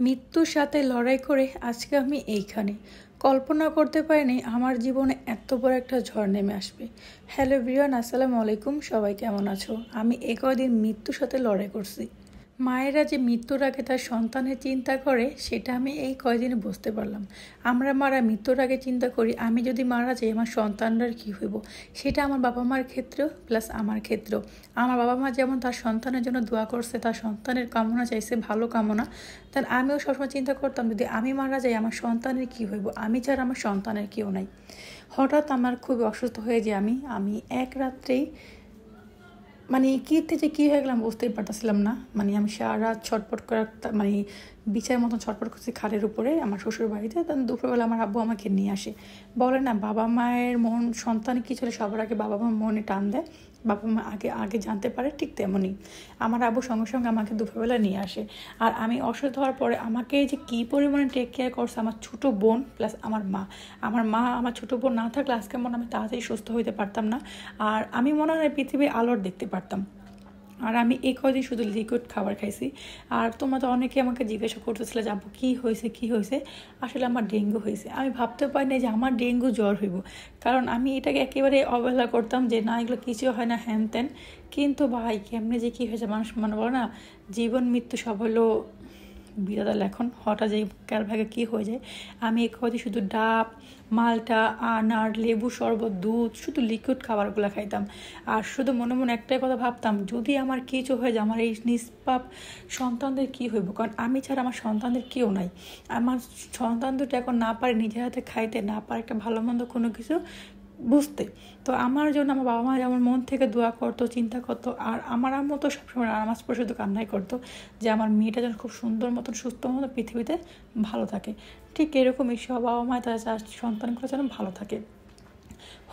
মৃত্যুর সাথে লড়াই করে আজকে আমি এইখানে কল্পনা করতে পারিনি আমার জীবনে এত বড় একটা ঝড় নেমে আসবে। হ্যালো এভরিওয়ান, আসসালামু আলাইকুম। সবাই কেমন আছো? আমি এই কয়দিন মৃত্যুর সাথে লড়াই করছি। মায়েরা যে মৃত্যুর আগে তার সন্তানের চিন্তা করে সেটা আমি এই কয়দিনে বুঝতে পারলাম। আমরা মারা মৃত্যুর আগে চিন্তা করি আমি যদি মারা যাই আমার সন্তানরার কী হইব। সেটা আমার বাবা মার ক্ষেত্রেও প্লাস আমার ক্ষেত্রেও। আমার বাবা মা যেমন তার সন্তানের জন্য দোয়া করছে, তার সন্তানের কামনা চাইছে, ভালো কামনা, তার আমিও সবসময় চিন্তা করতাম যদি আমি মারা যাই আমার সন্তানের কী হইব, আমি ছাড়া আমার সন্তানের কেউ নাই। হঠাৎ আমার খুবই অসুস্থ হয়ে যে আমি এক রাত্রেই কী থেকে কী হয়ে গেলাম বুঝতেই পারতেছিলাম না। আমি সারা রাত ছটপট করে বিছার মতন ছটপট করছি খাটের উপরে আমার শ্বশুর বাড়িতে। তখন দুপুরবেলা আমার আব্বু আমাকে নিয়ে আসে, বলে না বাবা মায়ের মন সন্তান কী ছিল সবার আগে বাবা মার মনে টান দেয়, বাবা মা আগে আগে জানতে পারে, ঠিক তেমনই আমার আব্বু সঙ্গে সঙ্গে আমাকে দুপুরবেলা নিয়ে আসে। আর আমি অসুস্থ হওয়ার পরে আমাকে যে কী পরিমাণে টেক কেয়ার করছে আমার ছোটো বোন প্লাস আমার মা। আমার ছোটো বোন না থাকলে আজকে আমি তাড়াতাড়ি সুস্থ হইতে পারতাম না, আর আমি মনে হয় পৃথিবীর আলোর দেখতে পারতাম। আর আমি এই কদিন শুধু লিকুইড খাবার খাইছি। আর তোমাদের অনেকে আমাকে জিজ্ঞাসা করতেছিলে যে আব্বু কী হয়েছে। আসলে আমার ডেঙ্গু হয়েছে। আমি ভাবতে পারিনি যে আমার ডেঙ্গু জ্বর হইব, কারণ আমি এটাকে একেবারে অবহেলা করতাম যে না এগুলো কিছু হয় না, হ্যান ত্যান। কিন্তু ভাই কেমনে যে কী হয়েছে, মানুষ বলে না জীবন মৃত্যু সব হলো বিধাতার লেখন, হঠাৎ যে কার ভাগে কী হয়ে যায়। আমি এক কথা শুধু ডাব, মালটা, আনার, লেবু শরবত, দুধ, শুধু লিকুইড খাবারগুলো খাইতাম। আর শুধু মনে মনে একটাই কথা ভাবতাম যদি আমার কিছু হয়ে যায় আমার এই নিষ্পাপ সন্তানদের কী হইব, কারণ আমি ছাড়া আমার সন্তানদের কেউ নাই। আমার সন্তান দুটো এখন না পারে নিজের হাতে খাইতে, না পারে একটা ভালো মন্দ কোনো কিছু বুঝতে। তো আমার জন্য আমার বাবা মা যেমন মন থেকে দোয়া করতো, চিন্তা করতো, আর আমার আম্মু তো সবসময় নামাজ পড়ে শুধু কান্নাই করতো যে আমার মেয়েটা যেন খুব সুন্দর মতন সুস্থ মতো পৃথিবীতে ভালো থাকে। ঠিক এরকমই সব বাবা মা তার সন্তানগুলো যেন ভালো থাকে।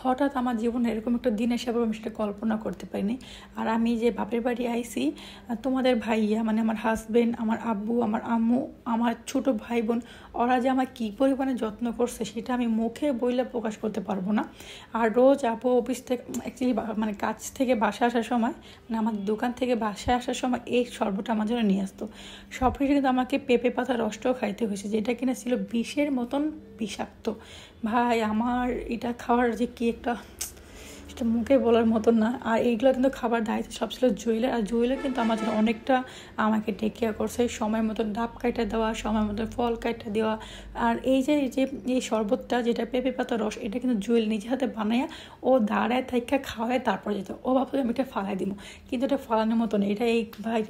হঠাৎ আমার জীবনে এরকম একটা দিন এসে আমি সেটা কল্পনা করতে পারিনি। আর আমি যে বাপের বাড়ি আইছি, তোমাদের ভাইয়া আমার হাজবেন্ড, আমার আব্বু, আমার আম্মু, আমার ছোট ভাই বোন, ওরা যে আমার কী পরিমাণে যত্ন করছে সেটা আমি মুখে বইলে প্রকাশ করতে পারবো না। আর রোজ আপু অফিস থেকে অ্যাকচুয়ালি কাজ থেকে বাসায় আসার সময় আমার দোকান থেকে বাসায় আসার সময় এই শরবতটা আমার জন্য নিয়ে আসতো। সব কিছু কিন্তু আমাকে পেঁপে পাতা রসটাও খাইতে হয়েছে, যেটা কিনা ছিল বিষের মতন বিষাক্ত। ভাই আমার এটা খাওয়ার যে কি একটা, সেটা মুখে বলার মতন না। আর এইগুলো কিন্তু খাবার দায়িত্ব সব ছিল জুয়েলের। আর জুয়েলের কিন্তু আমার জন্য অনেকটা আমাকে টেক কেয়ার করছে, সময় মতন ডাব কাইটা দেওয়া, সময় মতন ফল কাইটা দেওয়া। আর এই যে এই শরবতটা যেটা পেঁপে পাতা রস, এটা কিন্তু জুয়েল নিজে হাতে বানাইয়া ও দাঁড়ায় থাইকা খাওয়ায় তারপর যেত। ও ভাবতো আমি এটা ফালাই দিব, কিন্তু এটা ফালানোর মতন এটা এই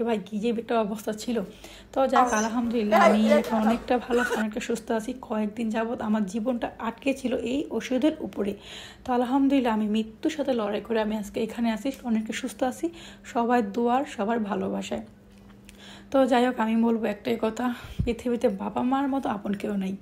ভাই কী যে একটা অবস্থা ছিল। তো যাক আলহামদুলিল্লাহ আমি এখন অনেকটা ভালো, অনেকটা সুস্থ আছি। কয়েকদিন যাবৎ আমার জীবনটা আটকে ছিল এই ওষুধের উপরে। তো আলহামদুলিল্লাহ আমি মৃত্যুর সাথে লড়াই করে আমি আজকে এখানে আছি, অনেকটা সুস্থ আছি, সবার দোয়ার, সবার ভালোবাসায়। তো যাই হোক আমি বলবো একটাই কথা, পৃথিবীতে বাবা মার মতো আপন কেউ নাই।